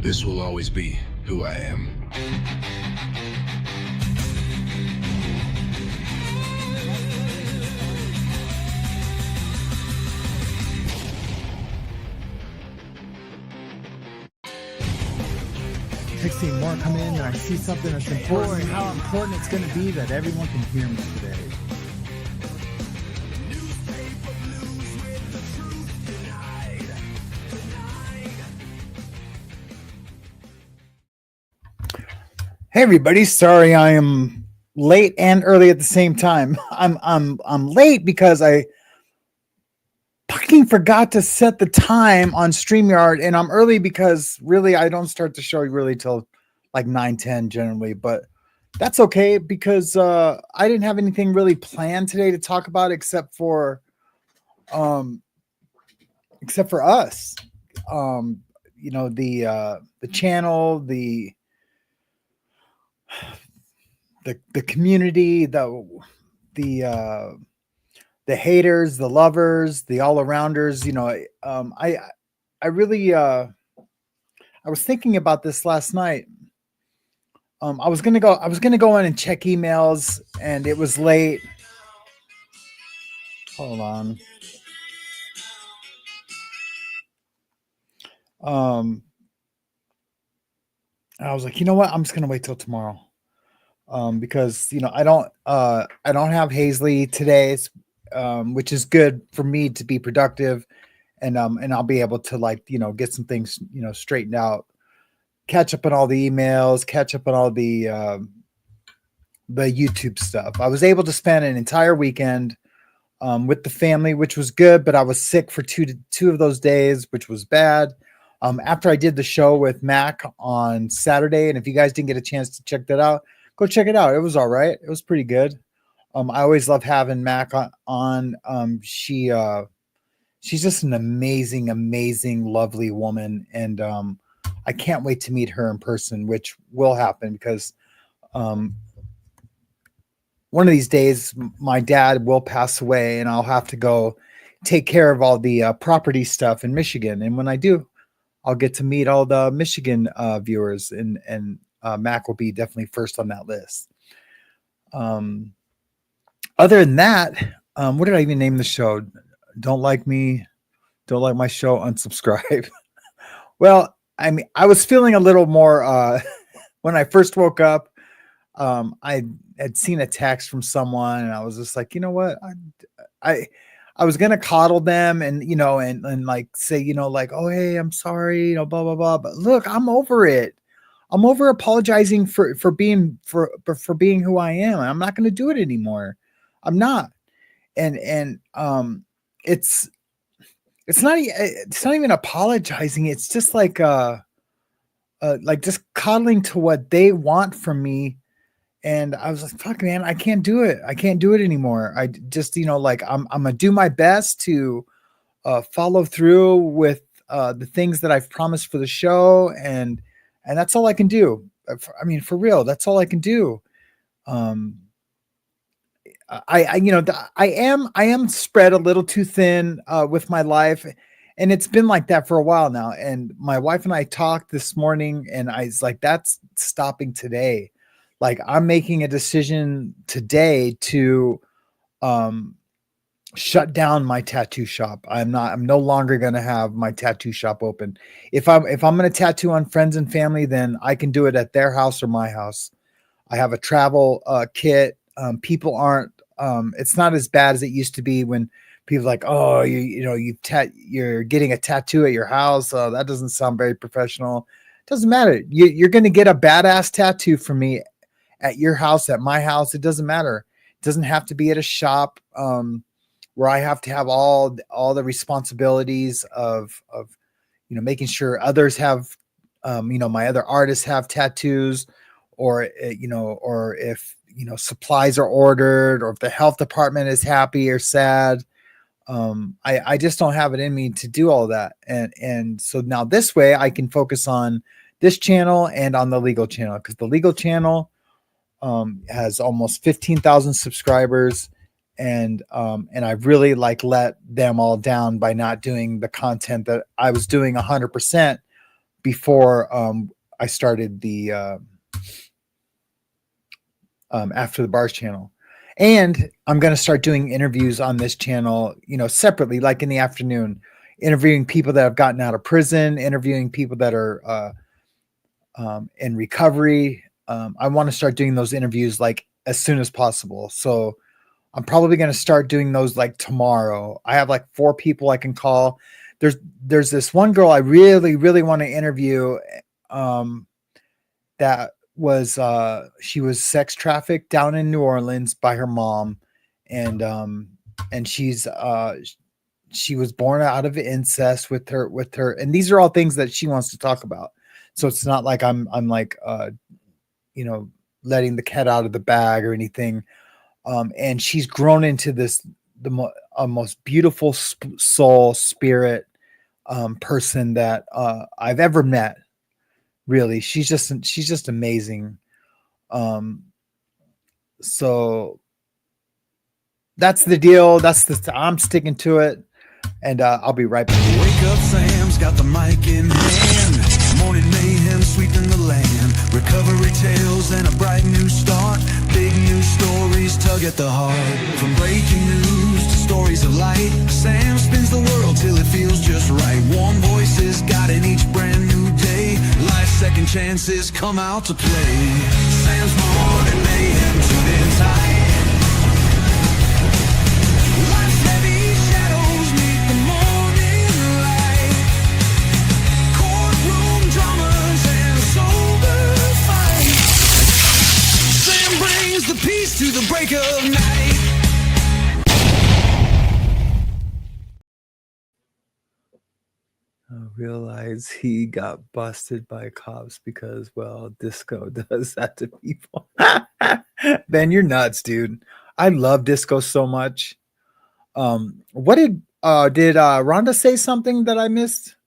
This will always be who I am. Sixteen more come in and I see something that's important. How important it's going to be that everyone can hear me today. Hey everybody, sorry I am late and early at the same time. I'm late because I fucking forgot to set the time on StreamYard, and I'm early because really I don't start the show really till like 9:10 generally, but that's okay because I didn't have anything really planned today to talk about except for us. The channel, the community, the haters, the lovers, the all arounders. I really I was thinking about this last night. I was gonna go in and check emails, and it was late. Hold on. I was like, you know what? I'm just gonna wait till tomorrow. Because I don't have Hazley today, which is good for me to be productive, and I'll be able to get some things straightened out, catch up on all the emails, catch up on all the YouTube stuff. I was able to spend an entire weekend with the family, which was good, but I was sick for two of those days, which was bad. After I did the show with Mac on Saturday, and if you guys didn't get a chance to check that out, go check it out. It was all right. It was pretty good. I always love having Mac on. She's just an amazing, lovely woman. And I can't wait to meet her in person, which will happen because one of these days my dad will pass away and I'll have to go take care of all the property stuff in Michigan. And when I do, I'll get to meet all the Michigan viewers, and Mac will be definitely first on that list. Other than that, what did I even name the show? Don't like me, don't like my show, unsubscribe. Well, I mean, I was feeling a little more when I first woke up. I had seen a text from someone, and I was just like, you know what, I was gonna coddle them and and like say like, oh hey, I'm sorry, blah blah blah. But look, I'm over it. I'm over apologizing for being who I am. I'm not going to do it anymore. I'm not. And it's not even apologizing. It's just like just coddling to what they want from me. And I was like, fuck man, I can't do it. I can't do it anymore. I just, I'm gonna do my best to follow through with the things that I've promised for the show, and that's all I can do. I mean, for real, that's all I can do. I am spread a little too thin with my life, and it's been like that for a while now. And my wife and I talked this morning, and I was like, that's stopping today. Like, I'm making a decision today to shut down my tattoo shop. I'm no longer going to have my tattoo shop open. If I'm going to tattoo on friends and family, then I can do it at their house or my house. I have a travel kit. People aren't, it's not as bad as it used to be when people like, oh, you're getting a tattoo at your house. That doesn't sound very professional. It doesn't matter. You're going to get a badass tattoo from me at your house, at my house. It doesn't matter. It doesn't have to be at a shop where I have to have all the responsibilities of making sure others have, my other artists have tattoos, or or if supplies are ordered, or if the health department is happy or sad. I just don't have it in me to do all that. And so now this way I can focus on this channel and on the legal channel, because the legal channel has almost 15,000 subscribers. And I've really let them all down by not doing the content that I was doing 100% before I started the After the Bars channel. And I'm going to start doing interviews on this channel, separately, like in the afternoon, interviewing people that have gotten out of prison, interviewing people that are in recovery. I want to start doing those interviews like as soon as possible. So I'm probably going to start doing those like tomorrow. I have like 4 people I can call. There's this one girl I really, really want to interview. That was she was sex trafficked down in New Orleans by her mom, and she was born out of incest with her, and these are all things that she wants to talk about. So it's not like I'm like letting the cat out of the bag or anything. And she's grown into most beautiful soul spirit person that I've ever met. Really, she's just amazing. So that's the deal. I'm sticking to it, and I'll be right back. Wake up, Sam's got the mic in hand. Morning mayhem sweeping the land. Recovery tales and a bright new start. Big news stories tug at the heart. From breaking news to stories of light, Sam spins the world till it feels just right. Warm voices guiding each brand new day. Life's second chances come out to play. Sam's morning mayhem tuned in tight. Life's heavy shadows meet the morning light. Courtroom dramas and a sober fight. Sam brings the peace to the break of night. I realize he got busted by cops because, well, disco does that to people. Ben, you're nuts, dude. I love disco so much. What did Rhonda say something that I missed?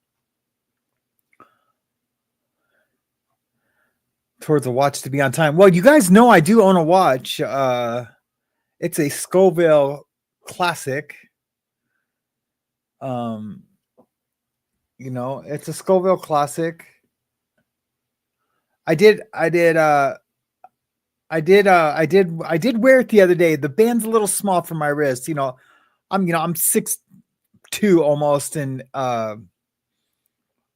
Towards a watch to be on time. Well, you guys know I do own a watch. It's a Scoville classic. It's a Scoville classic. I did wear it the other day. The band's a little small for my wrist. I'm 6'2" almost, and I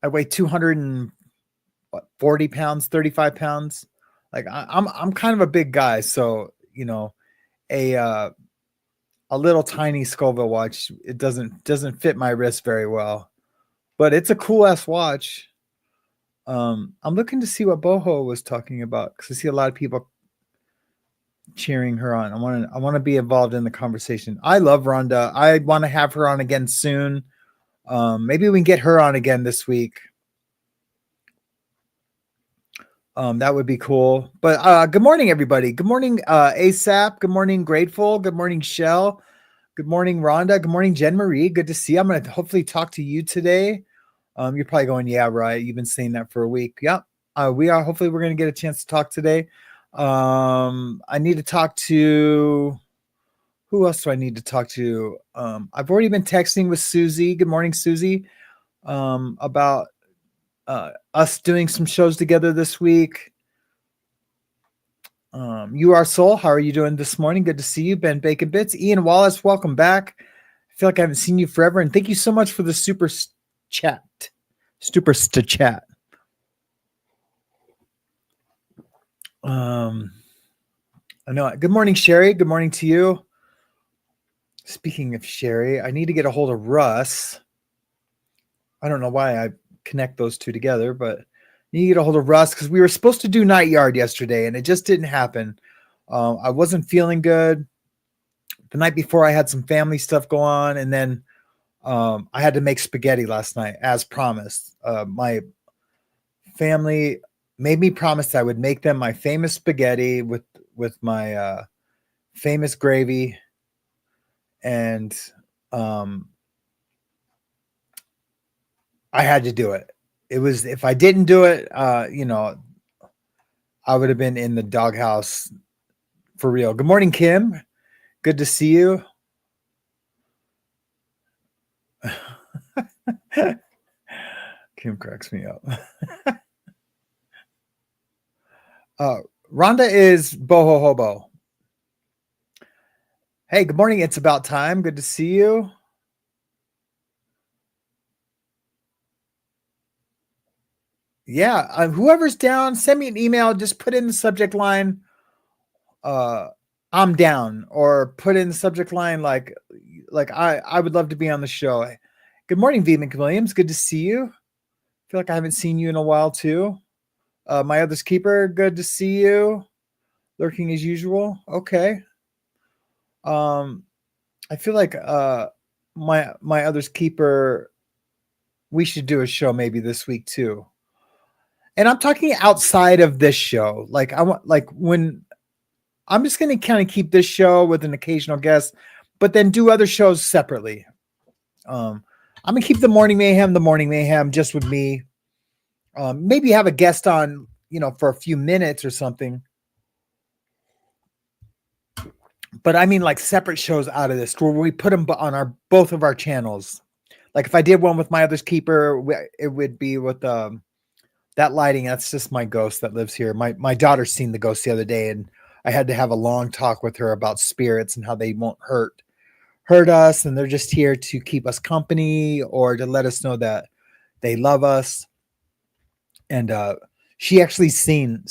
weigh 240 pounds, 35 pounds. Like I'm kind of a big guy, so a little tiny Scoville watch, it doesn't fit my wrist very well. But it's a cool ass watch. I'm looking to see what Boho was talking about because I see a lot of people cheering her on. I want to be involved in the conversation. I love Rhonda. I want to have her on again soon. Maybe we can get her on again this week. That would be cool. But good morning, everybody. Good morning, ASAP. Good morning, Grateful. Good morning, Shell. Good morning, Rhonda. Good morning, Jen Marie. Good to see you. I'm going to hopefully talk to you today. You're probably going, yeah, right. You've been saying that for a week. Yep. We are. Hopefully we're going to get a chance to talk today. I need to talk to, who else do I need to talk to? I've already been texting with Susie. Good morning, Susie. About us doing some shows together this week. You Are Soul, how are you doing this morning? Good to see you. Ben Bacon Bits. Ian Wallace, welcome back. I feel like I haven't seen you forever. And thank you so much for the super chat. I know. Good morning, Sherry. Good morning to you. Speaking of Sherry, I need to get a hold of Russ. I don't know why I connect those two together, but I need to get a hold of Russ because we were supposed to do Night Yard yesterday and it just didn't happen. I wasn't feeling good. The night before I had some family stuff go on, and then I had to make spaghetti last night as promised. My family made me promise I would make them my famous spaghetti with my famous gravy, and I had to do it. It was, if I didn't do it, I would have been in the doghouse for real. Good morning, Kim. Good to see you. Kim cracks me up. Rhonda is boho hobo. Hey, good morning. It's about time. Good to see you. Yeah, whoever's down, send me an email. Just put in the subject line, I'm down, or put in the subject line like I would love to be on the show. Good morning, V. McWilliams. Good to see you. Feel like I haven't seen you in a while too. My other's keeper. Good to see you. Lurking as usual. Okay. I feel like my other's keeper. We should do a show maybe this week too. And I'm talking outside of this show. Like I want, like when I'm just going to kind of keep this show with an occasional guest, but then do other shows separately. I'm going to keep the morning mayhem just with me. Maybe have a guest on, for a few minutes or something. But I mean like separate shows out of this where we put them on both of our channels. Like if I did one with my other's keeper, it would be with that lighting. That's just my ghost that lives here. My daughter's seen the ghost the other day, and I had to have a long talk with her about spirits and how they won't hurt us, and they're just here to keep us company or to let us know that they love us. And she actually seen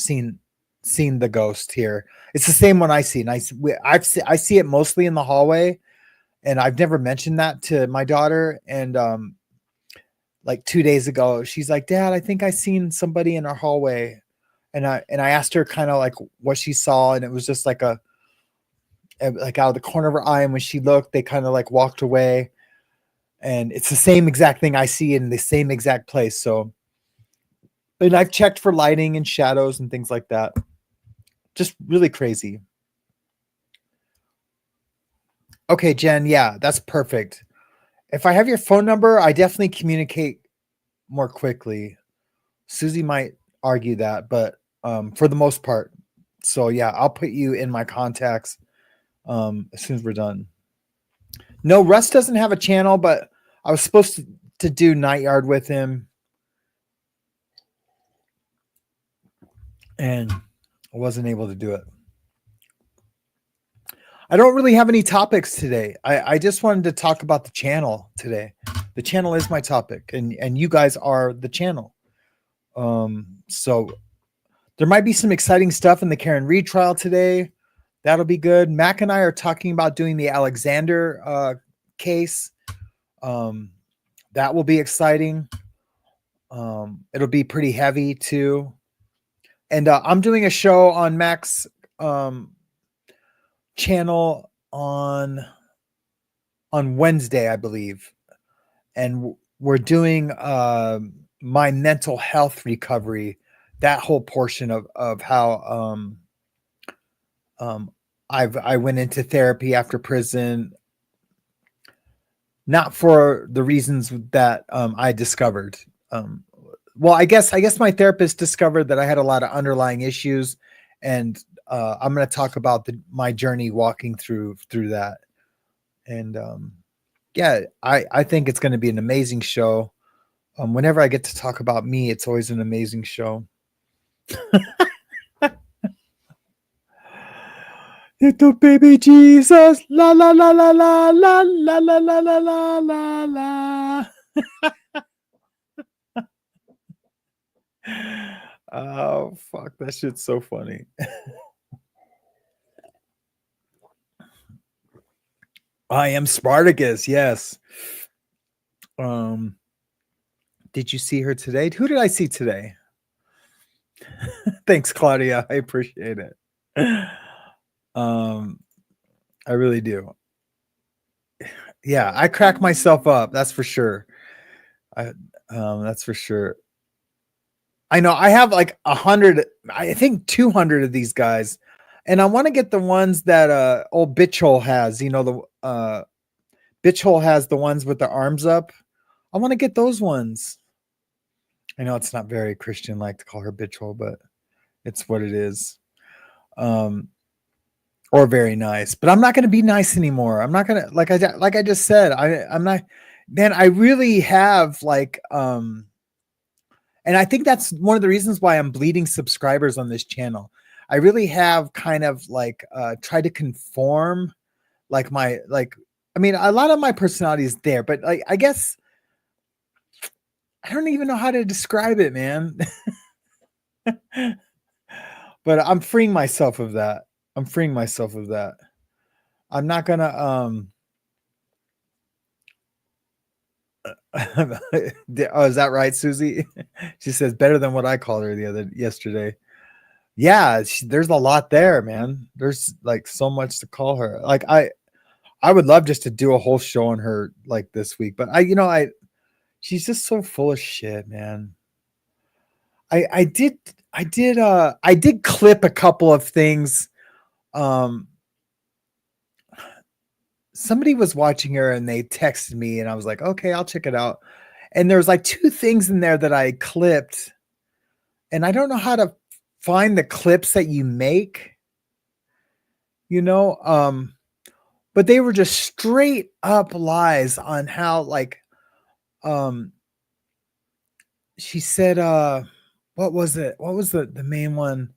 the ghost here. It's the same one I see, and I see it mostly in the hallway, and I've never mentioned that to my daughter. And like 2 days ago, she's like, "Dad, I think I seen somebody in our hallway." And I asked her kind of like what she saw, and it was just like out of the corner of her eye. And when she looked, they kind of like walked away. And it's the same exact thing I see in the same exact place. So, and I've checked for lighting and shadows and things like that. Just really crazy. Okay, Jen. Yeah, that's perfect. If I have your phone number, I definitely communicate more quickly. Susie might argue that, but for the most part. So yeah, I'll put you in my contacts as soon as we're done. No, Russ doesn't have a channel, but I was supposed to do Night Yard with him, and I wasn't able to do it. I don't really have any topics today. I just wanted to talk about the channel today. The channel is my topic, and you guys are the channel. So there might be some exciting stuff in the Karen Reed trial today. That'll be good. Mac and I are talking about doing the Alexander case. That will be exciting. It'll be pretty heavy too. And I'm doing a show on Mac's channel on Wednesday, I believe. And we're doing my mental health recovery, that whole portion of how I went into therapy after prison, not for the reasons that I discovered. Well, I guess my therapist discovered that I had a lot of underlying issues, and I'm going to talk about my journey walking through that. And yeah, I think it's going to be an amazing show. Whenever I get to talk about me, it's always an amazing show. Little baby Jesus, la la la la la la la la la la la la la. Oh fuck, that shit's so funny. I am Spartacus, yes. Did you see her today? Who did I see today? Thanks, Claudia. I appreciate it. I really do. Yeah, I crack myself up. That's for sure. That's for sure. I know I have like 100, I think 200 of these guys, and I want to get the ones that old Bitchhole has. You know, the Bitchhole has the ones with the arms up. I want to get those ones. I know it's not very Christian like to call her Bitchhole, but it's what it is. Or very nice, but I'm not going to be nice anymore. I'm not going to, like I just said, I'm not, man, I really have like, And I think that's one of the reasons why I'm bleeding subscribers on this channel. I really have kind of like tried to conform like my I mean, a lot of my personality is there, but like I guess I don't even know how to describe it, man. But I'm freeing myself of that. I'm freeing myself of that. I'm not gonna oh, is that right, Susie? She says better than what I called her yesterday. Yeah, there's a lot there, man. There's like so much to call her. Like I would love just to do a whole show on her like this week, but she's just so full of shit, man. I did clip a couple of things. Somebody was watching her and they texted me and I was like, okay, I'll check it out. And there's like 2 things in there that I clipped, and I don't know how to find the clips that you make, but they were just straight up lies on how like, she said, what was it? What was the main one?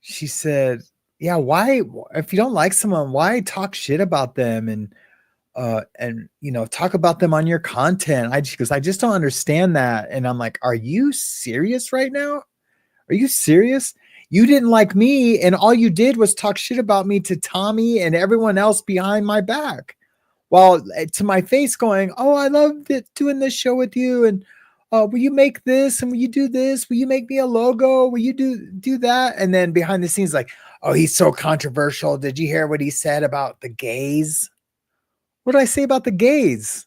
She said, yeah, why, if you don't like someone, why talk shit about them and talk about them on your content? Because I just don't understand that. And I'm like, are you serious right now? Are you serious? You didn't like me, and all you did was talk shit about me to Tommy and everyone else behind my back. While to my face going, oh, I love doing this show with you. And will you make this? And will you do this? Will you make me a logo? Will you do that? And then behind the scenes, like, oh, he's so controversial. Did you hear what he said about the gays? What did I say about the gays?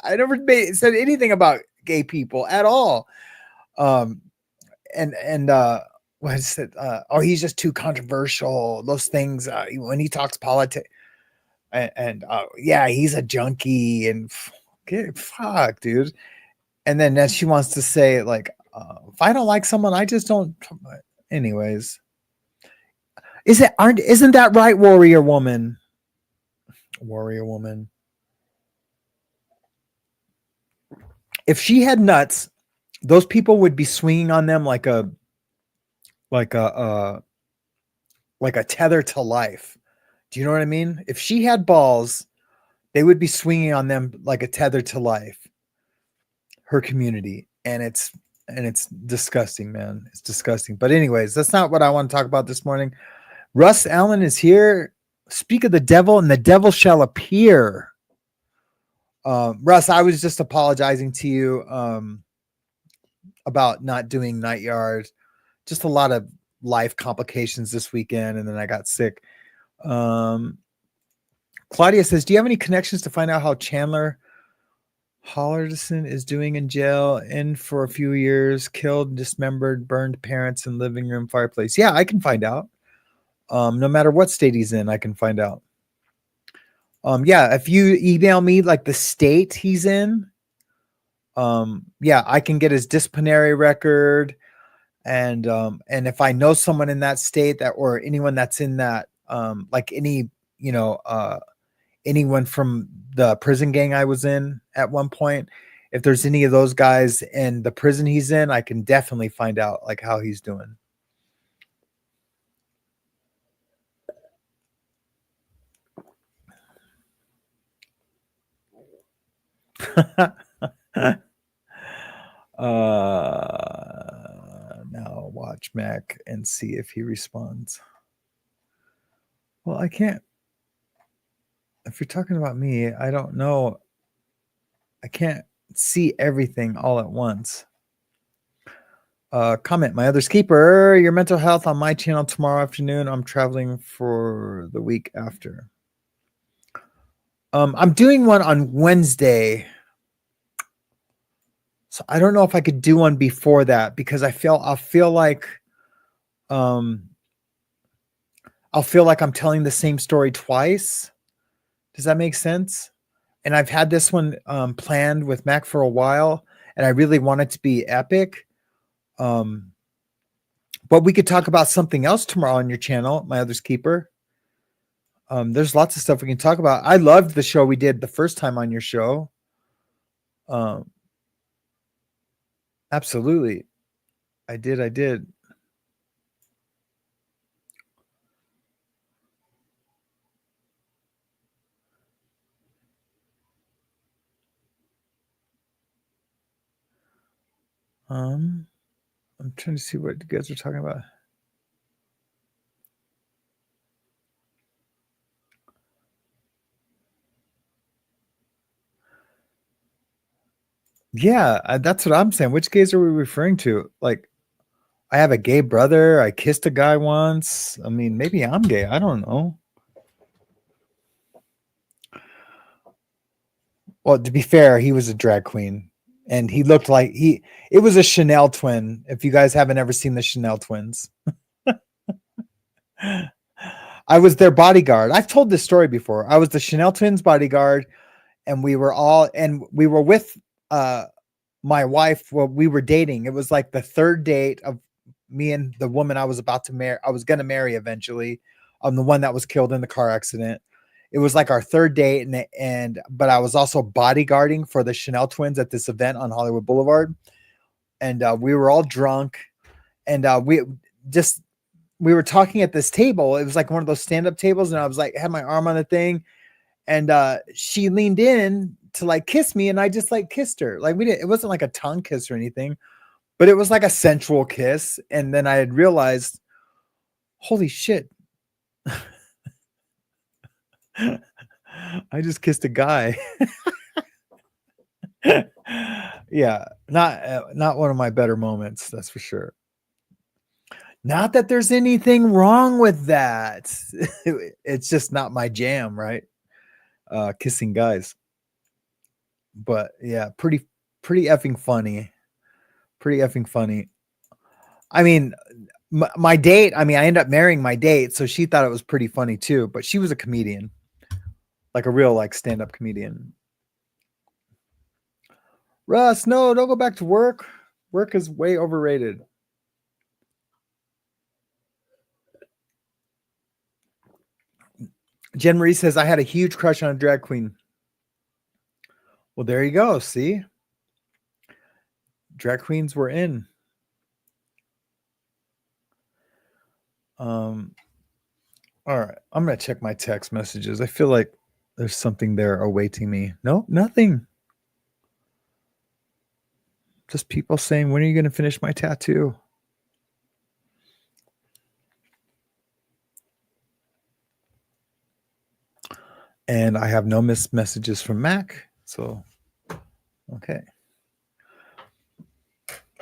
I never said anything about gay people at all. What is it? Oh, he's just too controversial. Those things when he talks politics, and yeah, he's a junkie and fuck, dude. And then she wants to say like, if I don't like someone, I just don't. Anyways, isn't that right, warrior woman? Warrior woman. If she had nuts, those people would be swinging on them like a tether to life. Do you know what I mean? If she had balls, they would be swinging on them like a tether to life. Her community, and it's disgusting, man. It's disgusting. But anyways, that's not what I want to talk about this morning. Russ Allen is here. Speak of the devil, and the devil shall appear. Russ, I was just apologizing to you about not doing Night Yard. Just a lot of life complications this weekend, and then I got sick. Claudia says, do you have any connections to find out how Chandler Hollerson is doing in jail? In for a few years, killed, dismembered, burned parents in living room fireplace. Yeah, I can find out. No matter what state he's in, I can find out. Yeah, if you email me like the state he's in, yeah, I can get his disciplinary record, and if I know someone in that state that, or anyone that's in that, like any, anyone from the prison gang I was in at one point, if there's any of those guys in the prison he's in, I can definitely find out like how he's doing. Now watch Mac and see if he responds. Well, I can't. If you're talking about me, I don't know. I can't see everything all at once. Comment, my other's keeper, your mental health on my channel tomorrow afternoon. I'm traveling for the week after. I'm doing one on Wednesday. So I don't know if I could do one before that, because I'll feel like I'm telling the same story twice. Does that make sense? And I've had this one planned with Mac for a while, and I really want it to be epic. But we could talk about something else tomorrow on your channel, my other's keeper. There's lots of stuff we can talk about. I loved the show we did the first time on your show. Absolutely. I did. I'm trying to see what you guys are talking about. Yeah, that's what I'm saying. Which gays are we referring to? Like, I have a gay brother. I kissed a guy once. I mean, maybe I'm gay. I don't know. Well, to be fair, he was a drag queen, and he looked like he. It was a Chanel twin. If you guys haven't ever seen the Chanel twins, I was their bodyguard. I've told this story before. I was the Chanel twins bodyguard, and we were with my wife. Well, we were dating. It was like the third date of me and the woman I was about to marry. I was going to marry eventually. The one that was killed in the car accident. It was like our third date, but I was also bodyguarding for the Chanel twins at this event on Hollywood Boulevard, and we were all drunk, and we were talking at this table. It was like one of those stand-up tables, and I was like, had my arm on the thing, and she leaned in to like kiss me, and I just like kissed her. Like it wasn't like a tongue kiss or anything, but it was like a sensual kiss. And then I had realized, holy shit, I just kissed a guy. Yeah, not one of my better moments, that's for sure. Not that there's anything wrong with that. It's just not my jam, right? Kissing guys. But yeah, pretty effing funny. Pretty effing funny. I mean, my date, I ended up marrying my date, so she thought it was pretty funny too, but she was a comedian. Like a real like stand-up comedian. Russ, no, don't go back to work. Work is way overrated. Jen Marie says, I had a huge crush on a drag queen. Well, there you go. See? Drag queens were in. All right. I'm going to check my text messages. I feel like there's something there awaiting me. No, nothing. Just people saying, when are you going to finish my tattoo? And I have no missed messages from Mac. So, okay.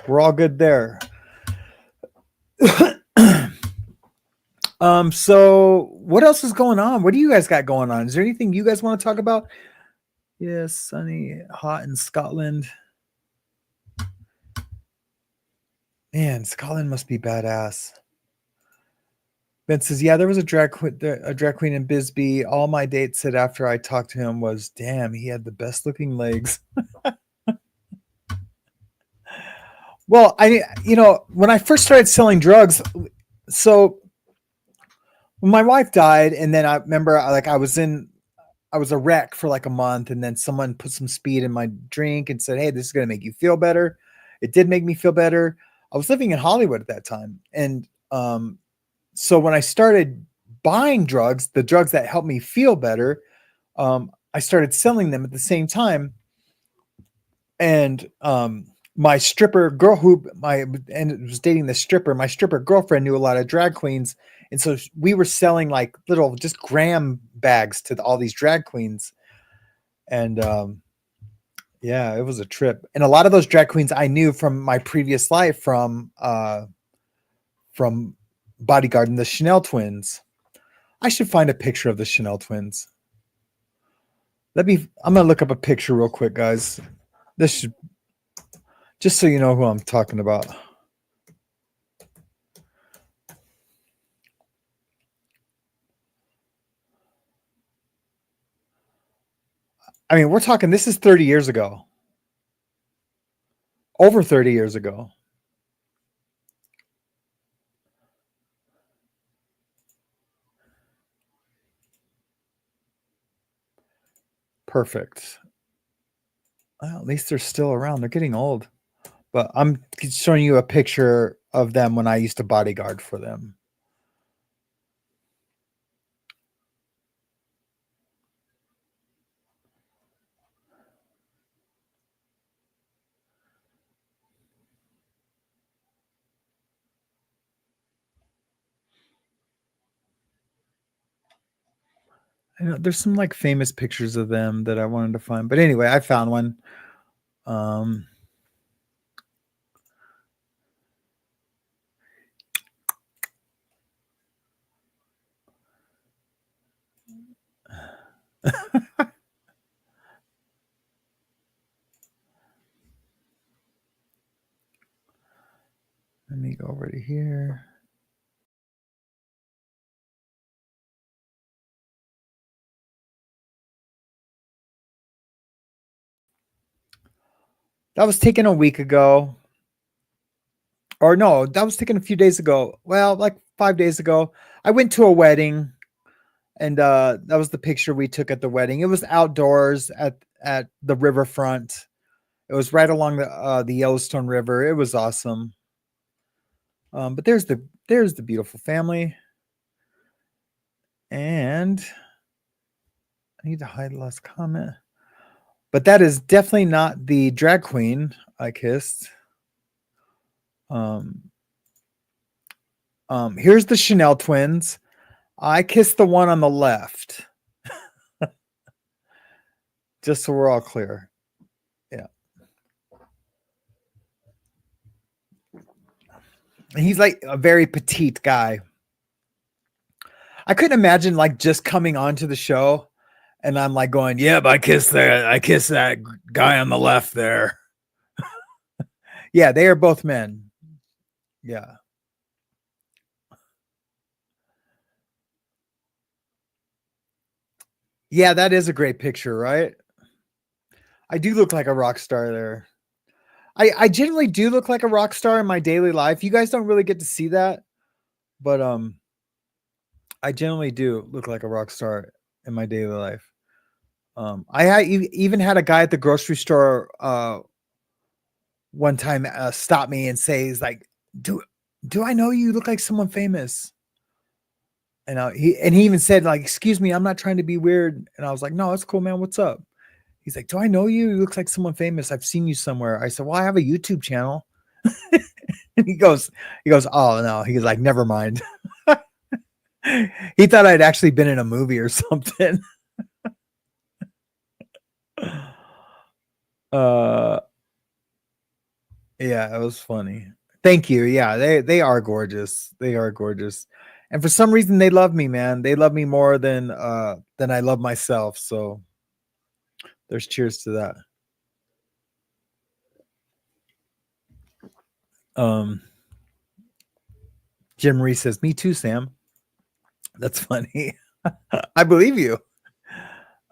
We're all good there. So what else is going on? What do you guys got going on? Is there anything you guys want to talk about? Yes, sunny, hot in Scotland. Man, Scotland must be badass. Ben says, yeah, there was a drag queen in Bisbee. All my dates said after I talked to him was, damn, he had the best looking legs. Well, when I first started selling drugs, so when my wife died, and then I remember I was a wreck for like a month, and then someone put some speed in my drink and said, hey, this is going to make you feel better. It did make me feel better. I was living in Hollywood at that time. And so when I started buying drugs, the drugs that helped me feel better, I started selling them at the same time. And my stripper girl and was dating the stripper, my stripper girlfriend knew a lot of drag queens. And so we were selling like little just gram bags to all these drag queens. And yeah, it was a trip. And a lot of those drag queens I knew from my previous life from bodyguarding the Chanel twins. I should find a picture of the Chanel twins. I'm going to look up a picture real quick, guys. Just so you know who I'm talking about. We're talking, this is 30 years ago. Over 30 years ago. Perfect. Well, at least they're still around. They're getting old. But I'm showing you a picture of them when I used to bodyguard for them. I know there's some like famous pictures of them that I wanted to find, but anyway, I found one. Um, let me go over to here. That was taken a week ago. Or no, that was taken a few days ago. Well, like 5 days ago. I went to a wedding, and that was the picture we took at the wedding. It was outdoors at the riverfront. It was right along the Yellowstone River. It was awesome. But there's the beautiful family. And I need to hide the last comment. But that is definitely not the drag queen I kissed. Here's the Chanel twins. I kissed the one on the left. Just so we're all clear. Yeah. And he's like a very petite guy. I couldn't imagine like just coming onto the show and I'm like going, yeah, but I kissed that guy on the left there. Yeah, they are both men. Yeah. Yeah, that is a great picture, right? I do look like a rock star there. I generally do look like a rock star in my daily life. You guys don't really get to see that, but I generally do look like a rock star in my daily life. I even had a guy at the grocery store one time stop me and say, "He's like, do I know you? You look like someone famous." And he even said, like, "Excuse me, I'm not trying to be weird." And I was like, "No, it's cool, man. What's up?" He's like, "Do I know you? You look like someone famous. I've seen you somewhere." I said, "Well, I have a YouTube channel." And he goes, "Oh no." He's like, "Never mind." He thought I'd actually been in a movie or something. Yeah, it was funny. Thank you. Yeah, they are gorgeous. They are gorgeous. And for some reason they love me, man. They love me more than I love myself. So there's cheers to that. Jim Marie says, "Me too, Sam." That's funny. I believe you.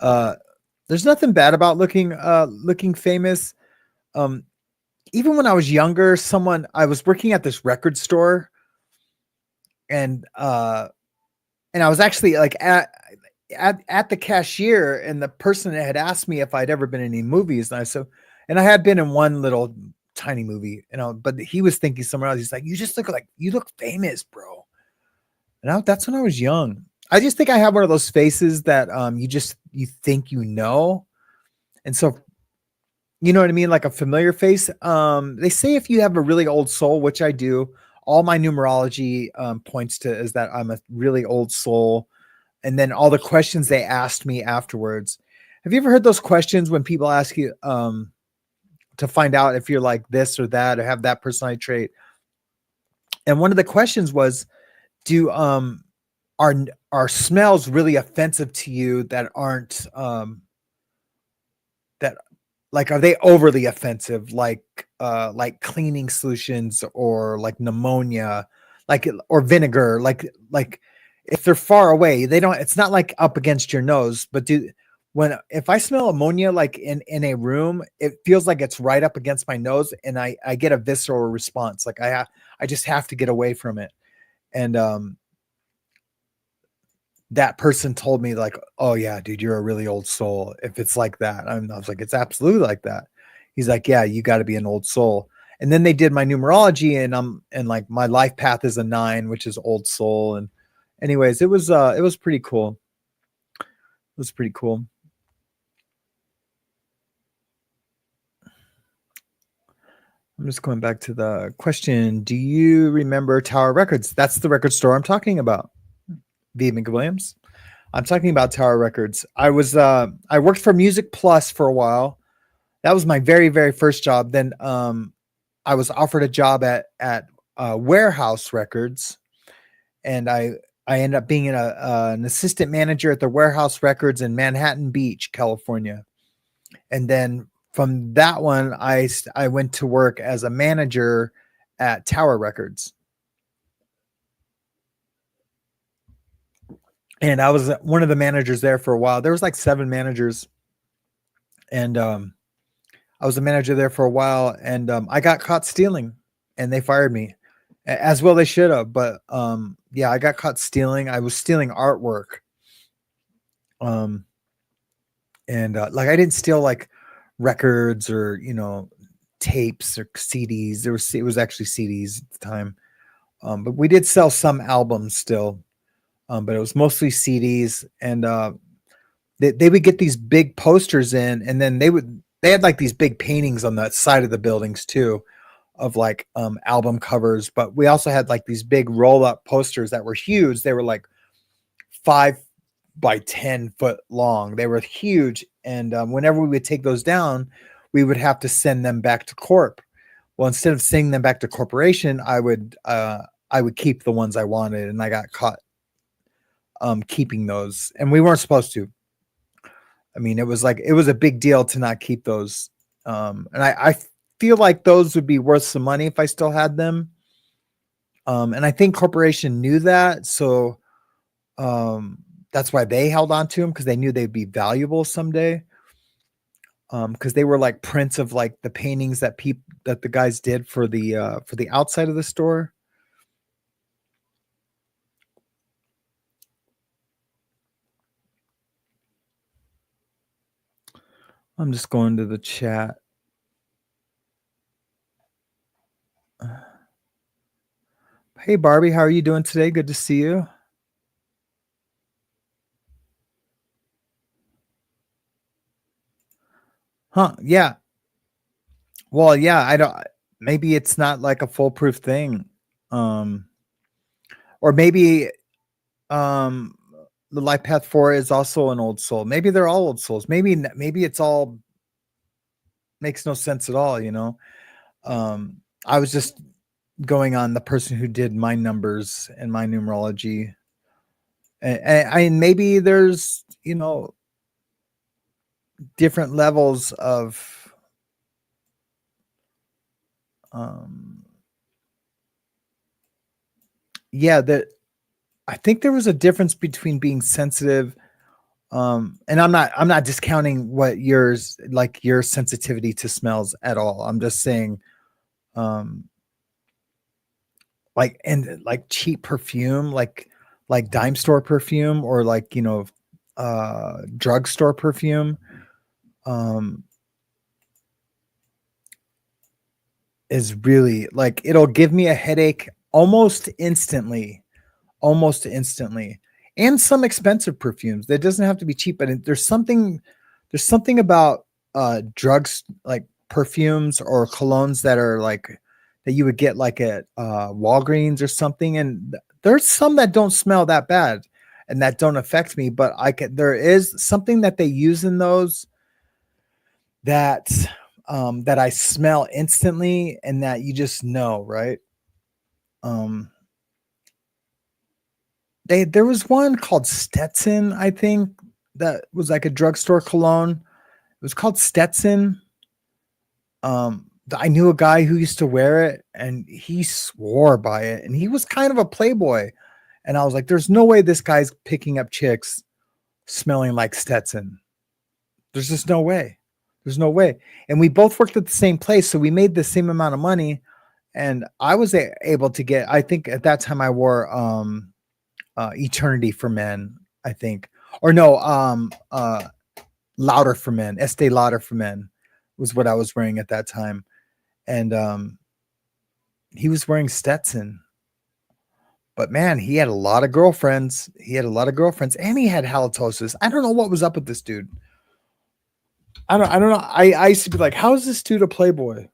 There's nothing bad about looking famous. Even when I was younger, I was working at this record store, and I was actually like at the cashier, and the person had asked me if I'd ever been in any movies, and I said, and I had been in one little tiny movie, but he was thinking somewhere else. He's like, you look famous, bro. And that's when I was young. I just think I have one of those faces that you think you know, and so you know what I mean, like a familiar face. They say if you have a really old soul, which I do, all my numerology points to is that I'm a really old soul. And then all the questions they asked me afterwards. Have you ever heard those questions when people ask you to find out if you're like this or that or have that personality trait? And one of the questions was, do are smells really offensive to you that aren't that like, are they overly offensive, like cleaning solutions or like pneumonia, or vinegar, like if they're far away, they don't, it's not like up against your nose, but if I smell ammonia, like in a room, it feels like it's right up against my nose, and I get a visceral response. Like I just have to get away from it. And that person told me like, "Oh yeah, dude, you're a really old soul if it's like that." I was like, "It's absolutely like that." He's like, "Yeah, you got to be an old soul." And then they did my numerology, and like my life path is a 9, which is old soul. And anyways, it was pretty cool. It was pretty cool. I'm just going back to the question. Do you remember Tower Records? That's the record store I'm talking about. V. McWilliams. I'm talking about Tower Records. I worked for Music Plus for a while. That was my very, very first job. Then I was offered a job at Warehouse Records, and I ended up being an assistant manager at the Warehouse Records in Manhattan Beach, California. And then from that one, I went to work as a manager at Tower Records. And I was one of the managers there for a while. There was like 7 managers. And I was a manager there for a while. And I got caught stealing, and they fired me. As well they should have. But yeah, I got caught stealing. I was stealing artwork. And like I didn't steal like records or, tapes or CDs. It was actually CDs at the time. But we did sell some albums still. But it was mostly CDs, and they would get these big posters in, and then they had like these big paintings on the side of the buildings too, of like album covers. But we also had like these big roll up posters that were huge. They were like 5 by 10 foot long. They were huge, and whenever we would take those down, we would have to send them back to corp. Well, instead of sending them back to corporation, I would keep the ones I wanted, and I got caught keeping those, and we weren't supposed to. I mean, it was a big deal to not keep those. And I feel like those would be worth some money if I still had them. And I think corporation knew that. So that's why they held on to them, because they knew they'd be valuable someday. Because they were like prints of like the paintings that the guys did for the outside of the store. I'm just going to the chat. Hey, Barbie, how are you doing today? Good to see you. Huh? Yeah. Well, yeah, I don't. Maybe it's not like a foolproof thing, or maybe the Life Path 4 is also an old soul. Maybe they're all old souls. Maybe it's all makes no sense at all. I was just going on the person who did my numbers and my numerology, and maybe there's different levels of yeah, that I think there was a difference between being sensitive, and I'm not discounting what your sensitivity to smells at all. I'm just saying, like cheap perfume, like dime store perfume, or like drugstore perfume, is really like, it'll give me a headache almost instantly. And some expensive perfumes. That doesn't have to be cheap, but there's something about drugs, like perfumes or colognes that are like that you would get like at Walgreens or something, and there's some that don't smell that bad and that don't affect me, but there is something that they use in those that that I smell instantly, and that you just know, right? There was one called Stetson, I think, that was like a drugstore cologne. It was called Stetson. I knew a guy who used to wear it, and he swore by it, and he was kind of a playboy. And I was like, there's no way this guy's picking up chicks smelling like Stetson. There's just no way. There's no way. And we both worked at the same place, so we made the same amount of money. And I was able to get, I think at that time I wore Eternity for Men, I think. Or no, Louder for Men. Estee Lauder for Men was what I was wearing at that time. And He was wearing Stetson. But man, he had a lot of girlfriends. And he had halitosis. I don't know what was up with this dude. I don't know. I used to be like, how is this dude a playboy?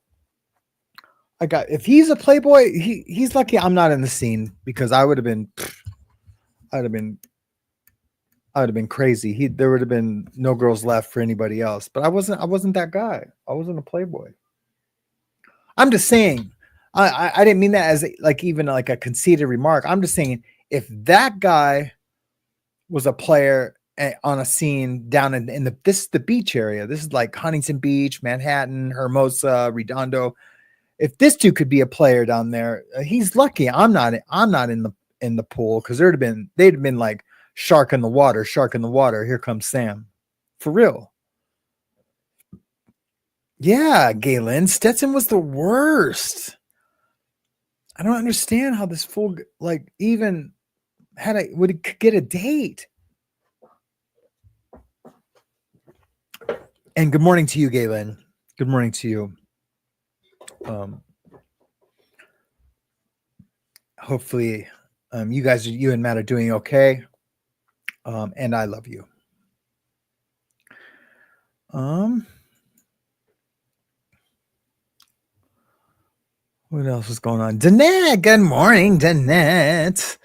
If he's a playboy, he's lucky I'm not in the scene, because I'd have been crazy. There would have been no girls left for anybody else. But I wasn't that guy. I wasn't a playboy. I'm just saying, I didn't mean that as even a conceited remark. I'm just saying, if that guy was a player on a scene down in this is the beach area. This is like Huntington Beach, Manhattan, Hermosa, Redondo. If this dude could be a player down there, he's lucky. I'm not in the pool, because they'd have been like, shark in the water. Here comes Sam, for real. Yeah, Galen, Stetson was the worst. I don't understand how this fool even would get a date. And good morning to you, Galen. Good morning to you. Hopefully, you and Matt are doing okay. And I love you. What else is going on? Danette, good morning, Danette.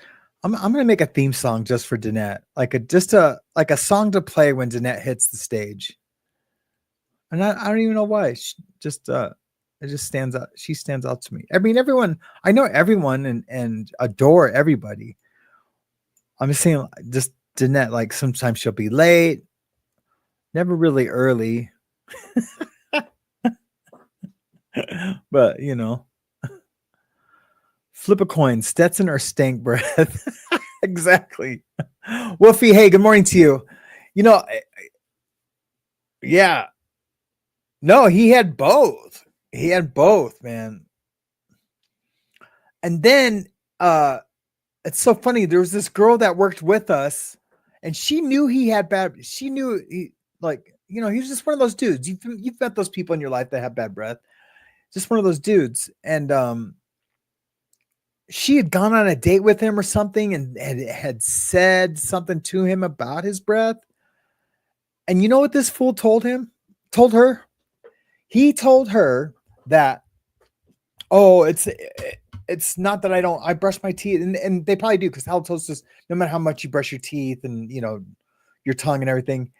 I'm gonna make a theme song just for Danette, like a song to play when Danette hits the stage. And I don't even know why. It just stands out. She stands out to me. I mean, I know everyone and adore everybody. I'm just saying, just Danette, like sometimes she'll be late, never really early. But flip a coin, Stetson or stank breath. Exactly. Wolfie, hey, good morning to you. Yeah. No, he had both. Man. And then it's so funny. There was this girl that worked with us, and she knew he had he was just one of those dudes. You've met those people in your life that have bad breath. Just one of those dudes. And she had gone on a date with him or something, and had said something to him about his breath. And you know what this fool told her? He told her that, oh, it's not that I brush my teeth, and they probably do, because halitosis, no matter how much you brush your teeth and your tongue and everything.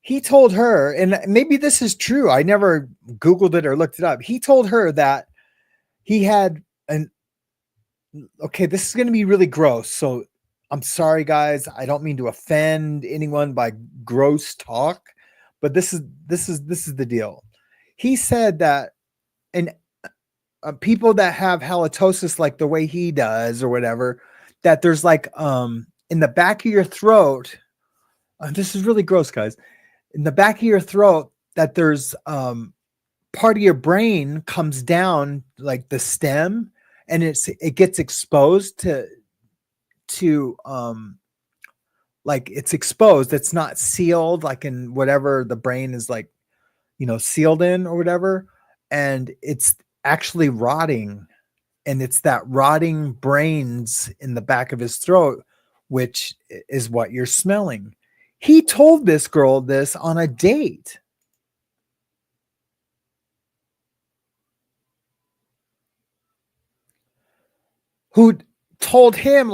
He told her, and maybe this is true, I never Googled it or looked it up. He told her that he had okay, this is going to be really gross, so I'm sorry, guys. I don't mean to offend anyone by gross talk, but this is the deal. He said that, and people that have halitosis, like the way he does or whatever, that there's in the back of your throat. This is really gross, guys. In the back of your throat, that there's part of your brain comes down, like the stem, and it gets exposed to it's exposed. It's not sealed, like in whatever the brain is sealed in or whatever, and it's actually rotting, and it's that rotting brains in the back of his throat, which is what you're smelling. He told this girl this on a date. Who told him,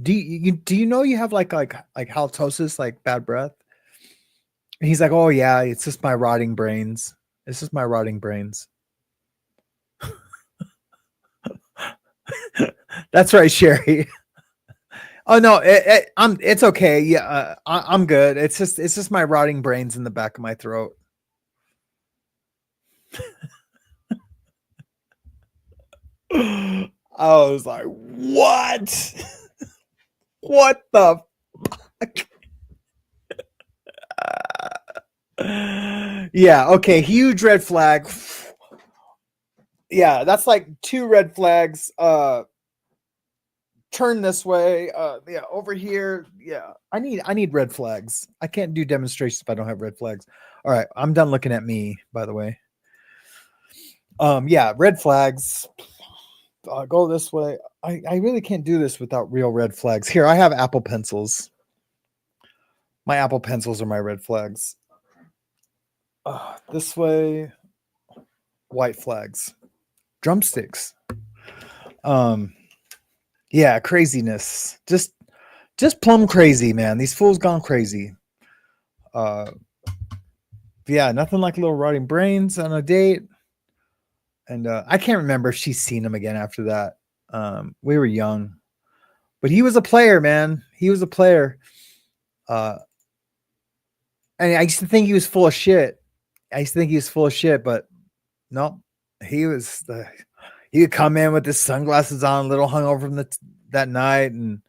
do you know you have like halitosis, like bad breath? And he's like, oh yeah, it's just my rotting brains. It's just my rotting brains. That's right, Sherry. Oh no, it's okay. Yeah, I'm good. It's just my rotting brains in the back of my throat. I was like, what? What the fuck? Yeah, okay, huge red flag. Yeah, that's like 2 red flags. Turn this way. Yeah, over here. Yeah, I need red flags. I can't do demonstrations if I don't have red flags. All right, I'm done looking at me, by the way. Yeah, red flags. go this way. I really can't do this without real red flags. Here, I have Apple pencils. My Apple pencils are my red flags. This way, white flags. Drumsticks. Yeah, craziness. Just plumb crazy, man. These fools gone crazy. Yeah, nothing like little rotting brains on a date. And I can't remember if she's seen him again after that. We were young, but he was a player, man. He was a player. And I used to think he was full of shit. But no, he would come in with his sunglasses on, a little hungover from that night, and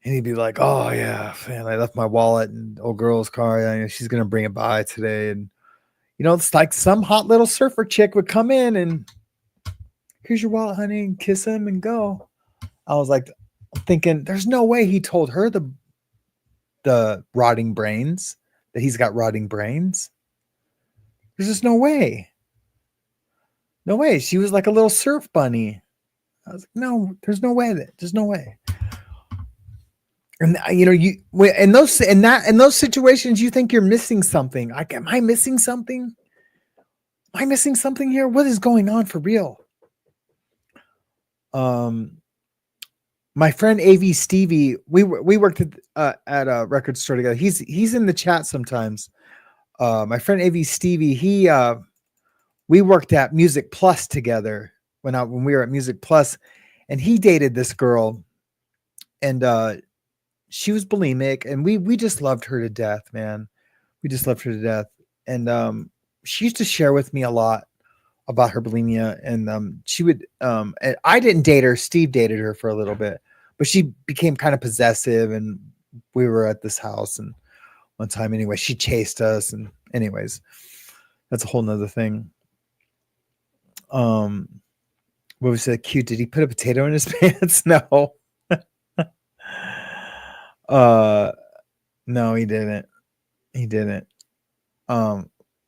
he'd be like, "Oh yeah, man, I left my wallet in old girl's car. She's gonna bring it by today." And it's like some hot little surfer chick would come in and, "Here's your wallet, honey," and kiss him and go. I was like, thinking, there's no way he told her the rotting brains, that he's got rotting brains. There's just no way. No way. She was like a little surf bunny. I was like, no, there's no way. There's no way. And in those situations, you think you're missing something. Am I missing something? Am I missing something here? What is going on for real? My friend AV Stevie, we worked at a record store together. He's in the chat sometimes. My friend AV Stevie, we worked at Music Plus together when we were at Music Plus, and he dated this girl, and she was bulimic, and we just loved her to death, man. We just loved her to death. And she used to share with me a lot about her bulimia, and she would and I didn't date her. Steve dated her for a little bit, but she became kind of possessive, and we were at this house, and one time anyway, she chased us, and anyways, that's a whole nother thing. What was that cute? Did he put a potato in his pants? No. No, he didn't.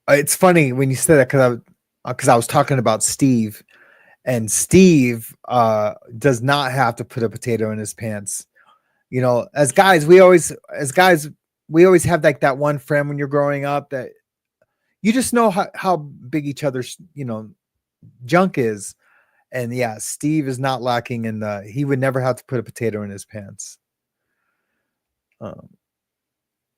It's funny when you said that, because I was talking about Steve, and Steve does not have to put a potato in his pants. As guys, we always have like that one friend when you're growing up that you just know how big each other's junk is. And yeah, Steve is not lacking in he would never have to put a potato in his pants.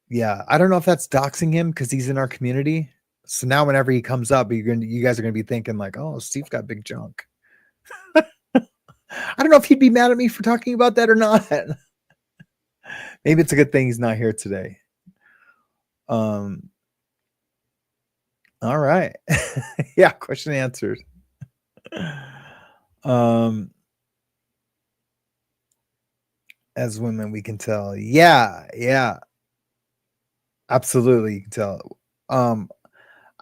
Yeah, I don't know if that's doxing him because he's in our community. So now whenever he comes up, you guys are going to be thinking like, "Oh, Steve's got big junk." I don't know if he'd be mad at me for talking about that or not. Maybe it's a good thing he's not here today. All right. Yeah, question answered. As women, we can tell. Yeah. Absolutely, you can tell. I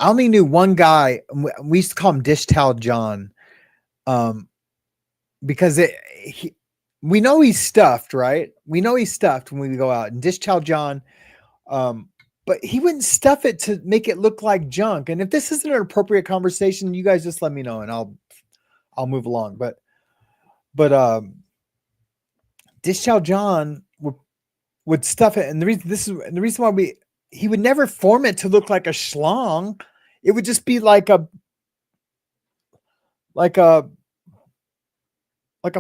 only knew one guy. We used to call him Dish Towel John, because we know he's stuffed, right? We know he's stuffed when we go out. And Dish Towel John, but he wouldn't stuff it to make it look like junk. And if this isn't an appropriate conversation, you guys just let me know, and I'll move along. But Dish Towel John would stuff it, and the reason why he would never form it to look like a schlong. It would just be like a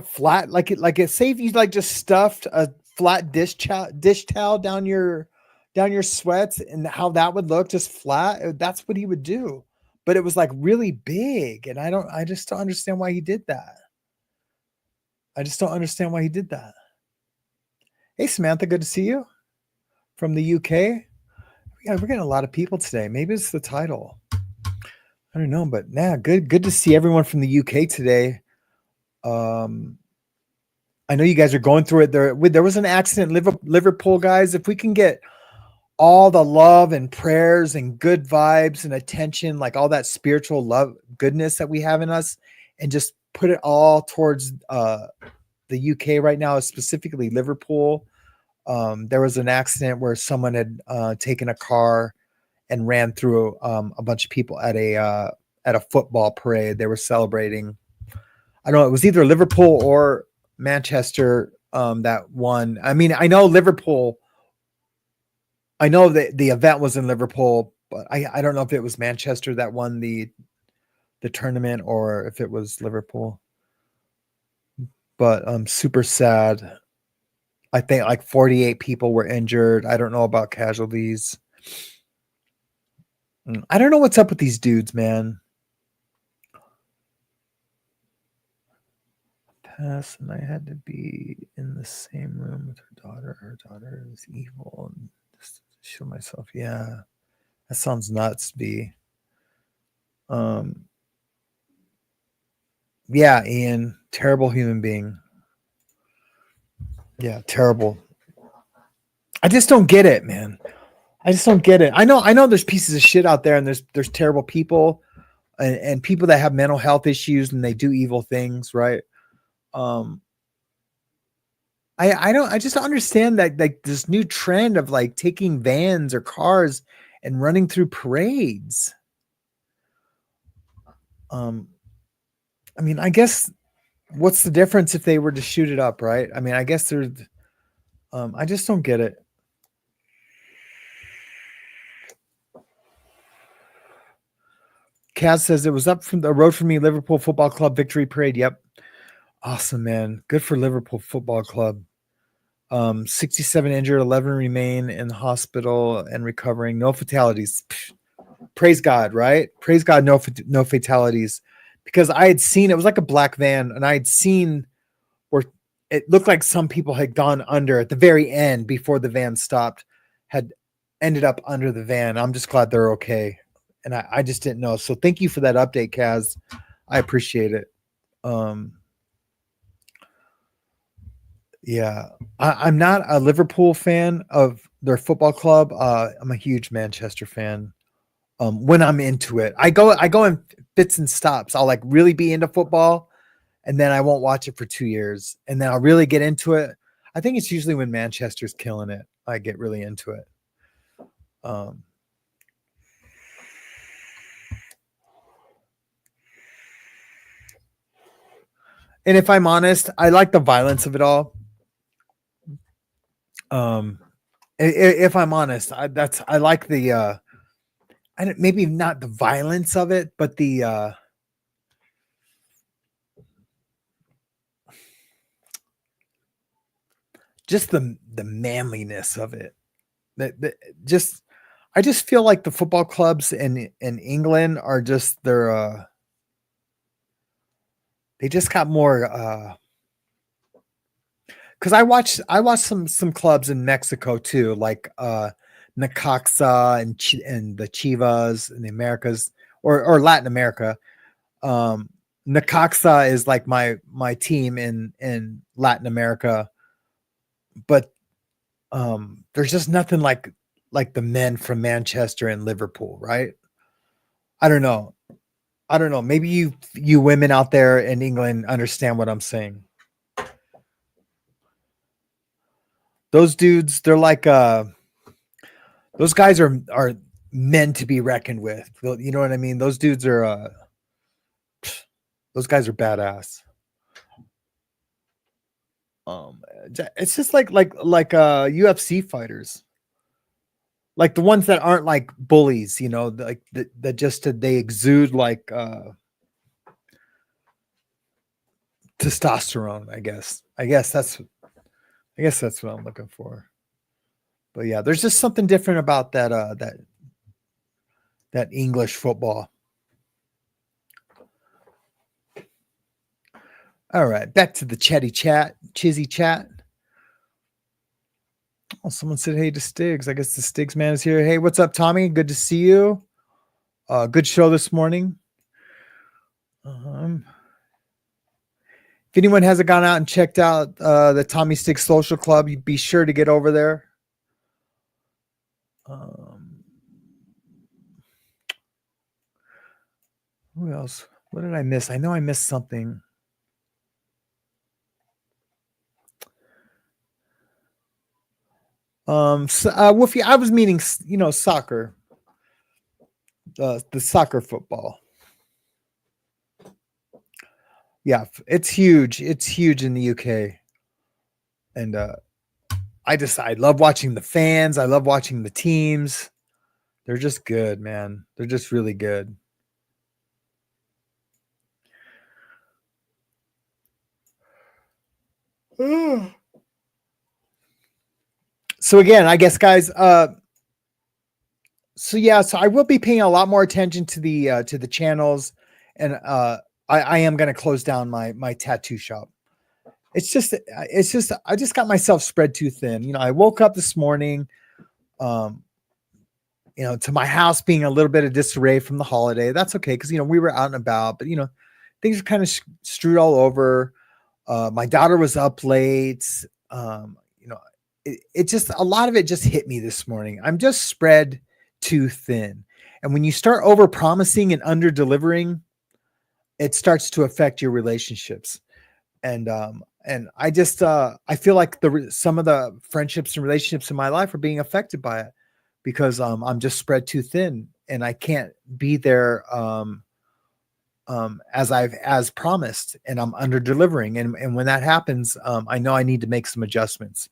flat, say if you just stuffed a flat dish towel down your sweats, and how that would look, just flat. That's what he would do. But it was like really big, and I just don't understand why he did that. Hey Samantha, good to see you from the UK. Yeah, we're getting a lot of people today. Maybe it's the title. I don't know, but nah, good to see everyone from the UK today. I know you guys are going through it. There was an accident in Liverpool, guys. If we can get all the love and prayers and good vibes and attention, like all that spiritual love, goodness that we have in us, and just put it all towards the UK right now, specifically Liverpool. There was an accident where someone had taken a car and ran through a bunch of people at a football parade. They were celebrating. I don't know, it was either Liverpool or Manchester that won. I mean, I know Liverpool. I know that the event was in Liverpool, but I don't know if it was Manchester that won the tournament or if it was Liverpool. But super sad. I think like 48 people were injured. I don't know about casualties. I don't know what's up with these dudes, man. Pass, and I had to be in the same room with her daughter. Her daughter is evil, and just show myself. Yeah, that sounds nuts, B. Yeah, Ian, terrible human being. Yeah, terrible. I just don't get it, man. I just don't get it. I know there's pieces of shit out there, and there's terrible people and people that have mental health issues and they do evil things, right? I just don't understand that, like, this new trend of like taking vans or cars and running through parades. I mean, I guess what's the difference if they were to shoot it up, right? I mean, I guess there's I just don't get it. Kaz says it was up from the road for me, Liverpool Football Club victory parade. Yep. Awesome, man. Good for Liverpool Football Club. 67 injured, 11 remain in the hospital and recovering. No fatalities. Psh, praise God, right? Praise God, no fatalities. Because I had seen, it was like a black van, and I had seen where it looked like some people had gone under at the very end before the van stopped, had ended up under the van. I'm just glad they're okay. And I just didn't know. So thank you for that update, Kaz. I appreciate it. Yeah, I'm not a Liverpool fan of their football club. I'm a huge Manchester fan. When I'm into it, I go in fits and stops. I'll like really be into football, and then I won't watch it for 2 years, and then I'll really get into it. I think it's usually when Manchester's killing it, I get really into it. And if I'm honest, I like the violence of it all. If I'm honest, I like the maybe not the violence of it, but the just the manliness of it. That I just feel like the football clubs in England are just they just got more because I watched some clubs in Mexico too, like Necaxa and the Chivas in the Americas or Latin America. Necaxa is like my team in Latin America, but there's just nothing like the men from Manchester and Liverpool, right? I don't know. Maybe you women out there in England understand what I'm saying. Those dudes, they're like those guys are men to be reckoned with. You know what I mean? Those dudes are those guys are badass. It's just like UFC fighters. Like the ones that aren't like bullies, you know, like that just they exude like testosterone, I guess. I guess that's what I'm looking for. But yeah, there's just something different about that English football. All right, back to the Chizzy chat. Oh, someone said hey to Stiggs. I guess the Stiggs man is here. Hey, what's up, Tommy? Good to see you. Good show this morning. If anyone hasn't gone out and checked out the Tommy Stiggs Social Club, you'd be sure to get over there. Who else? What did I miss? I know I missed something. Wolfie, I was meaning, soccer. The soccer football. Yeah, it's huge. It's huge in the UK. And I love watching the fans. I love watching the teams. They're just good, man. They're just really good. So again, I guess guys, so yeah, so I will be paying a lot more attention to the channels, and I am going to close down my tattoo shop. It's just I just got myself spread too thin. You know, I woke up this morning, um, you know, to my house being a little bit of disarray from the holiday. That's okay because you know we were out and about, but you know things are kind of strewed all over. My daughter was up late. You know, it just a lot of it just hit me this morning. I'm just spread too thin, and when you start over promising and under delivering, it starts to affect your relationships. And I just I feel like some of the friendships and relationships in my life are being affected by it because I'm just spread too thin and I can't be there as promised, and I'm under delivering. And when that happens, I know I need to make some adjustments.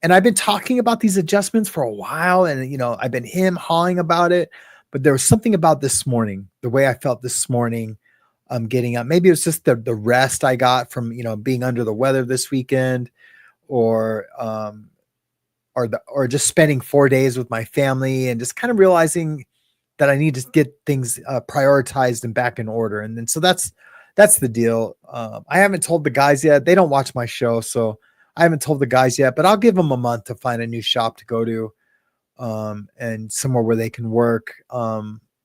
And I've been talking about these adjustments for a while, and you know I've been hawing about it, but there was something about this morning, the way I felt this morning. Getting up. Maybe it was just the rest I got from you know being under the weather this weekend, or or just spending 4 days with my family and just kind of realizing that I need to get things prioritized and back in order. And then so that's the deal. I haven't told the guys yet. They don't watch my show, so I haven't told the guys yet. But I'll give them a month to find a new shop to go to, and somewhere where they can work.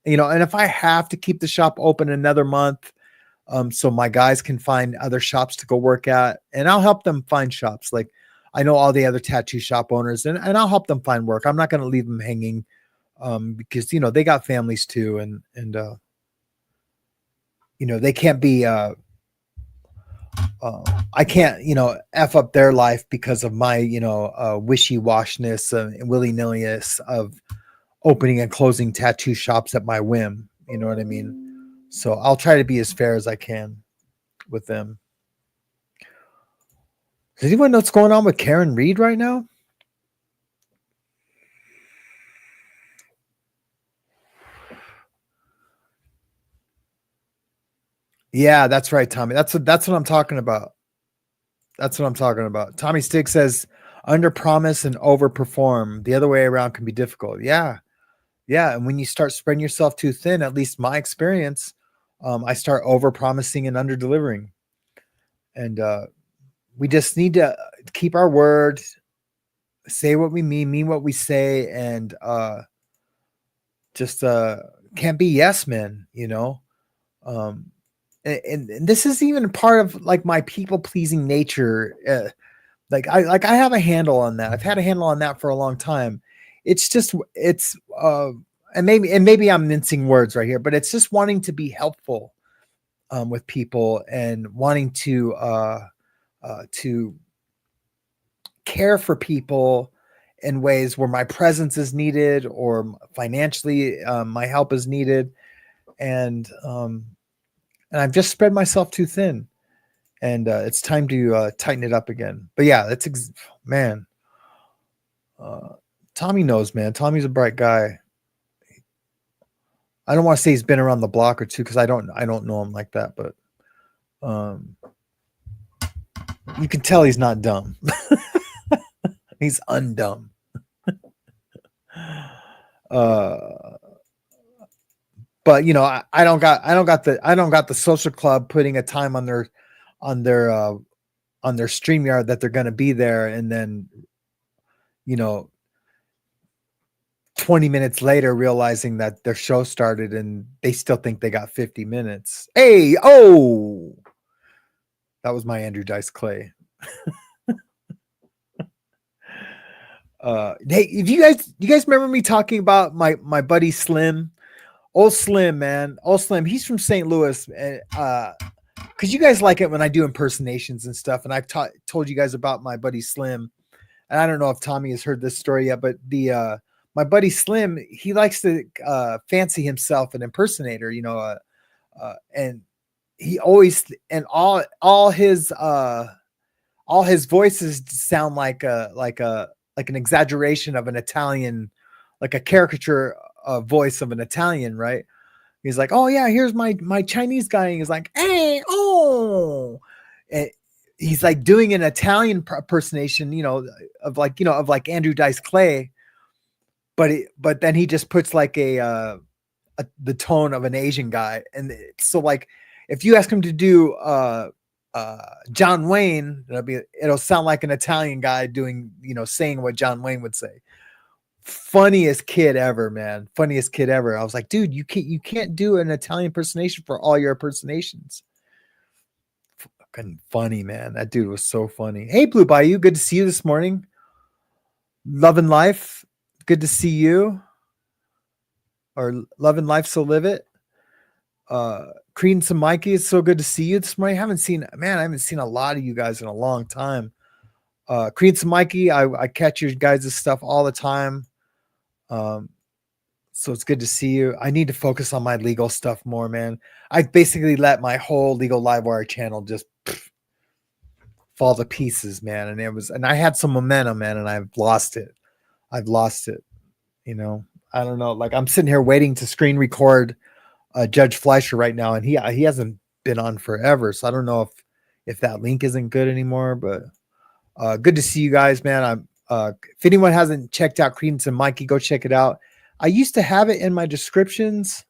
You know, and if I have to keep the shop open another month, so my guys can find other shops to go work at, and I'll help them find shops. Like I know all the other tattoo shop owners, and I'll help them find work. I'm not going to leave them hanging, because you know they got families too, and you know they can't be. I can't you know f up their life because of my you know wishy-washiness and willy-nillyness of opening and closing tattoo shops at my whim. You know what I mean? So I'll try to be as fair as I can with them. Does anyone know what's going on with Karen Reed right now? Yeah, that's right, Tommy. That's what I'm talking about. That's what I'm talking about. Tommy Stick says under promise and overperform. The other way around can be difficult. Yeah. Yeah. And when you start spreading yourself too thin, at least my experience, I start over promising and under delivering. And we just need to keep our word, say what we mean what we say, and just can't be yes men, you know. And this is even part of like my people pleasing nature. I have a handle on that. I've had a handle on that for a long time. It's just and maybe I'm mincing words right here, but it's just wanting to be helpful with people and wanting to care for people in ways where my presence is needed or financially my help is needed, and I've just spread myself too thin, and it's time to tighten it up again. But yeah, that's man. Tommy knows, man. Tommy's a bright guy. I don't want to say he's been around the block or two because I don't know him like that, but you can tell he's not dumb. He's undumb. But you know, I don't got the social club putting a time on their StreamYard that they're going to be there, and then you know 20 minutes later realizing that their show started and they still think they got 50 minutes. Hey, oh, that was my Andrew Dice Clay. Hey, if you guys remember me talking about my buddy Slim? Old Slim, man. Old Slim. He's from St. Louis. Because you guys like it when I do impersonations and stuff. And I've told you guys about my buddy Slim. And I don't know if Tommy has heard this story yet, but my buddy Slim, he likes to fancy himself an impersonator, you know, and he always, and all his voices sound like an exaggeration of an Italian, like a caricature voice of an Italian, right? He's like, oh yeah, here's my Chinese guy. And he's like, hey, oh, and he's like doing an Italian impersonation, of like Andrew Dice Clay, but then he just puts like the tone of an Asian guy, and so like if you ask him to do John Wayne, it'll sound like an Italian guy doing, saying what John Wayne would say. Funniest kid ever, man. Funniest kid ever. I was like, dude, you can't do an Italian impersonation for all your impersonations. Fucking funny, man. That dude was so funny. Hey, Blue Bayou, good to see you this morning. Loving life. Good to see you. Or loving life, so live it. Creed and some Mikey, it's so good to see you this morning. I haven't seen a lot of you guys in a long time. Creed and some Mikey, I catch your guys' stuff all the time. So it's good to see you. I need to focus on my legal stuff more, man. I basically let my whole Legal Livewire channel just fall to pieces, man. And I had some momentum, man, and I've lost it. I don't know. Like I'm sitting here waiting to screen record Judge Fleischer right now, and he hasn't been on forever. So I don't know if that link isn't good anymore, but good to see you guys, man. If anyone hasn't checked out Credence and Mikey, go check it out. I used to have it in my descriptions,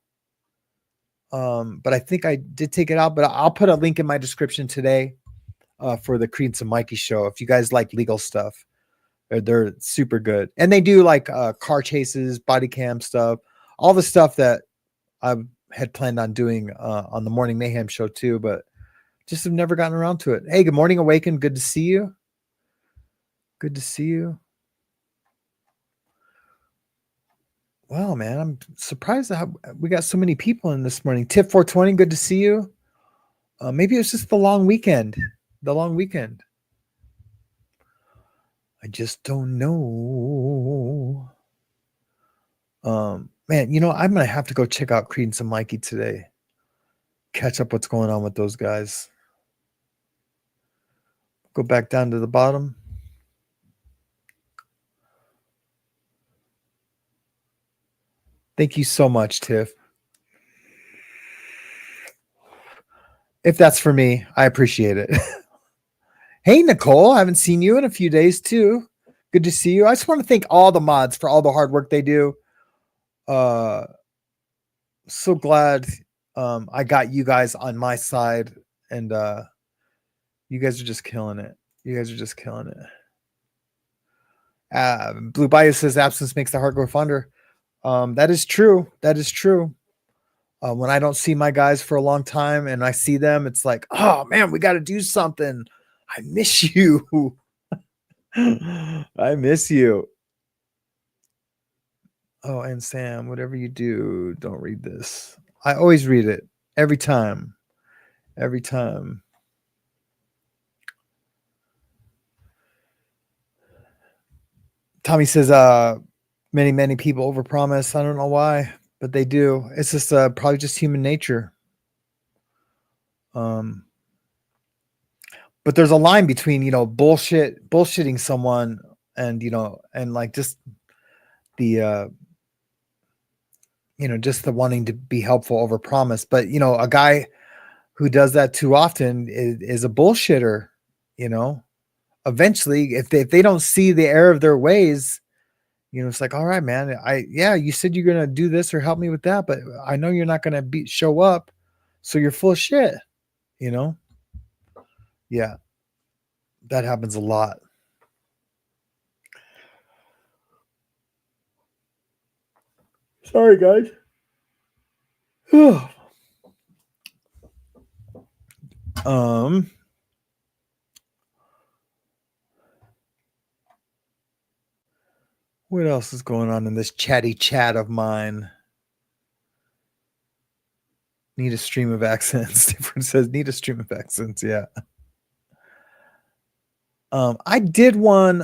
but I think I did take it out. But I'll put a link in my description today for the Credence and Mikey show. If you guys like legal stuff, they're super good, and they do like car chases, body cam stuff, all the stuff that I had planned on doing on the Morning Mayhem show too, but just have never gotten around to it. Hey, good morning, Awaken. Good to see you. Good to see you. Wow, man, I'm surprised that we got so many people in this morning. Tip 420, good to see you. Maybe it was just the long weekend. I just don't know. Man, I'm going to have to go check out Credence and Mikey today. Catch up what's going on with those guys. Go back down to the bottom. Thank you so much, Tiff. If that's for me, I appreciate it. Hey, Nicole, I haven't seen you in a few days too. Good to see you. I just want to thank all the mods for all the hard work they do. So glad I got you guys on my side, and you guys are just killing it. Blue Bayou says absence makes the heart grow fonder. That is true. When I don't see my guys for a long time and I see them, it's like, oh man, we got to do something. I miss you. I miss you. Oh, and Sam, whatever you do, don't read this. I always read it every time. Tommy says, many people overpromise. I don't know why, but they do. It's just probably just human nature. But there's a line between, bullshitting someone and, and like just the, just the wanting to be helpful overpromise. But, a guy who does that too often is a bullshitter, Eventually, if they don't see the error of their ways, it's like, all right, man, you said you're going to do this or help me with that, but I know you're not going to show up. So you're full of shit, Yeah, that happens a lot. Sorry, guys. What else is going on in this chatty chat of mine? Need a stream of accents. Different says need a stream of accents. Yeah. I did one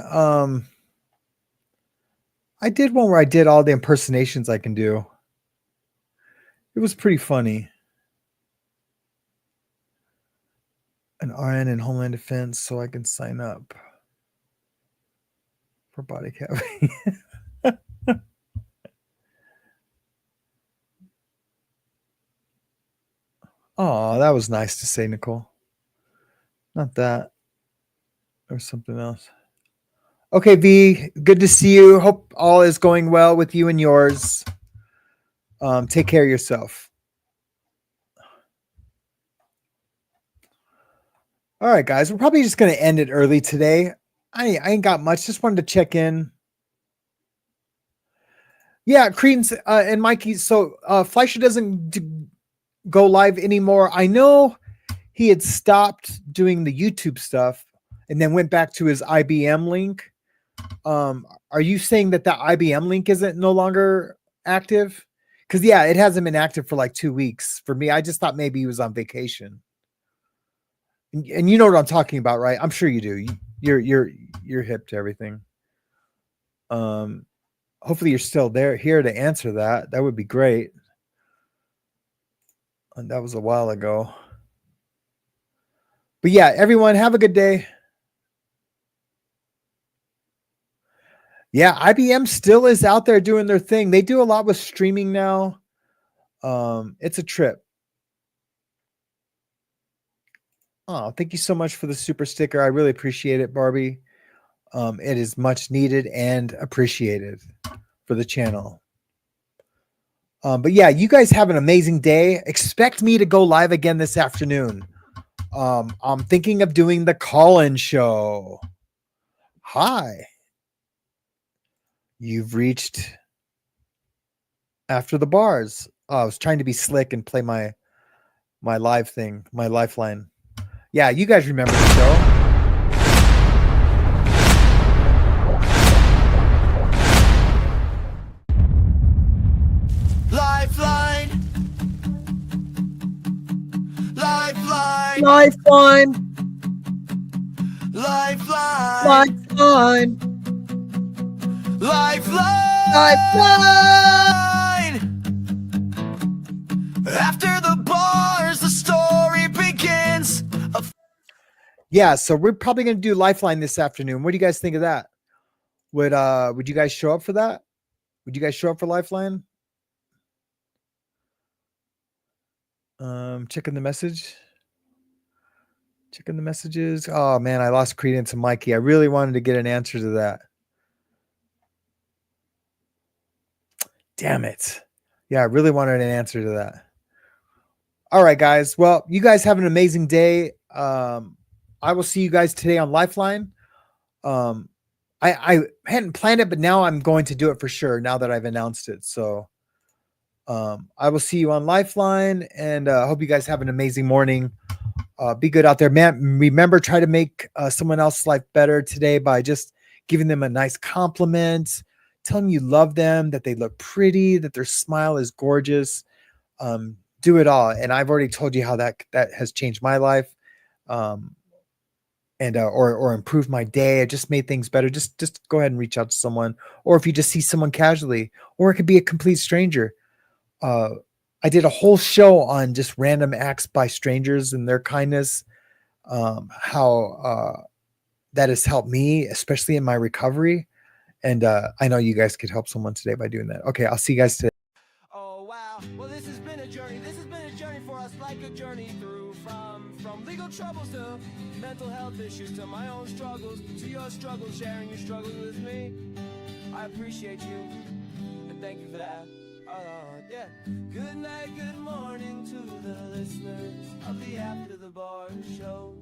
where I did all the impersonations I can do. It was pretty funny. an RN in Homeland Defense so I can sign up for body cavity. Oh, that was nice to say, Nicole. Not that. Or something else. Okay, V, good to see you. Hope all is going well with you and yours. Take care of yourself. All right, guys, we're probably just going to end it early today. I ain't got much. Just wanted to check in. Yeah, Credence and Mikey. So Fleischer doesn't go live anymore. I know he had stopped doing the YouTube stuff and then went back to his IBM link. Are you saying that the IBM link isn't no longer active? Because yeah, it hasn't been active for like 2 weeks for me. I just thought maybe he was on vacation. And you know what I'm talking about, right? I'm sure you do. You're hip to everything. Hopefully you're still here to answer that. That would be great. And that was a while ago. But yeah, everyone have a good day. Yeah, IBM still is out there doing their thing. They do a lot with streaming now. It's a trip. Oh, thank you so much for the super sticker. I really appreciate it, Barbie. It is much needed and appreciated for the channel. But yeah, you guys have an amazing day. Expect me to go live again this afternoon. I'm thinking of doing the call-in show. Hi. You've reached after the bars. Oh, I was trying to be slick and play my live thing, my lifeline. Yeah, you guys remember the show. Lifeline. Lifeline. Lifeline. Lifeline. Lifeline. Lifeline. Lifeline. After the bars, the story begins. Yeah, so we're probably going to do Lifeline this afternoon. What do you guys think of that? Would you guys show up for that? Would you guys show up for Lifeline? Checking the message. Checking the messages. Oh man, I lost Credence and Mikey. I really wanted to get an answer to that. Damn it. Yeah, I really wanted an answer to that. All right, guys. Well, you guys have an amazing day. I will see you guys today on Lifeline. I hadn't planned it, but now I'm going to do it for sure now that I've announced it. So I will see you on Lifeline, and I hope you guys have an amazing morning. Be good out there, man. Remember, try to make someone else's life better today by just giving them a nice compliment, telling them you love them, that they look pretty, that their smile is gorgeous. Do it all. And I've already told you how that has changed my life. And or improved my day. It just made things better. Just go ahead and reach out to someone, or if you just see someone casually, or it could be a complete stranger. I did a whole show on just random acts by strangers and their kindness. How that has helped me, especially in my recovery. And I know you guys could help someone today by doing that. Okay, I'll see you guys today. Oh wow, well this has been a journey. This has been a journey for us, like a journey through from legal troubles to mental health issues, to my own struggles, to your struggles, sharing your struggles with me. I appreciate you, and thank you for that. Yeah. Good night, good morning to the listeners of the After the Bar shows,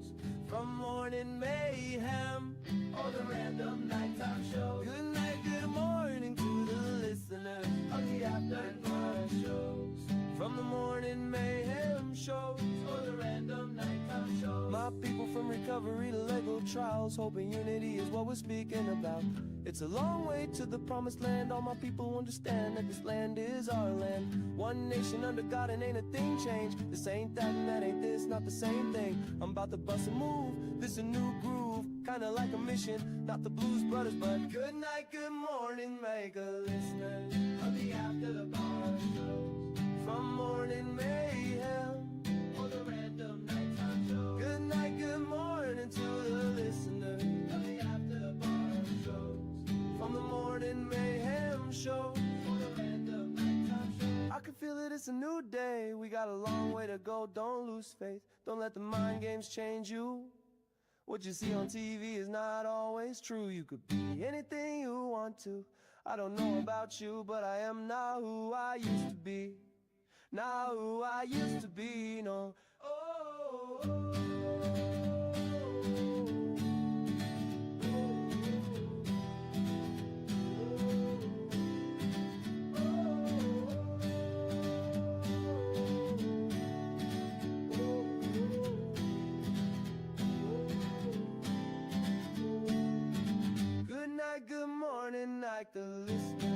from Morning Mayhem or the Random Nighttime Show. Good night, good morning to the listeners of the After the Bar shows, from the Morning Mayhem shows or the Random Nighttime shows. My people, from recovery to legal trials, hoping unity is what we're speaking about. It's a long way to the promised land. All my people understand that this land is our land. One nation under God, and ain't a thing changed. This ain't that and that ain't this, not the same thing. I'm about to bust a move, this a new groove, kinda like a mission, not the Blues Brothers, but good night, good morning, mega listeners of the After the Bar shows, from Morning Mayhem or the Random Nighttime Show. Good night, good It's a new day, we got a long way to go. Don't lose faith, don't let the mind games change you. What you see on TV is not always true. You could be anything you want to. I don't know about you, but I am not who I used to be. Not who I used to be, no. Good night, good morning, like the listener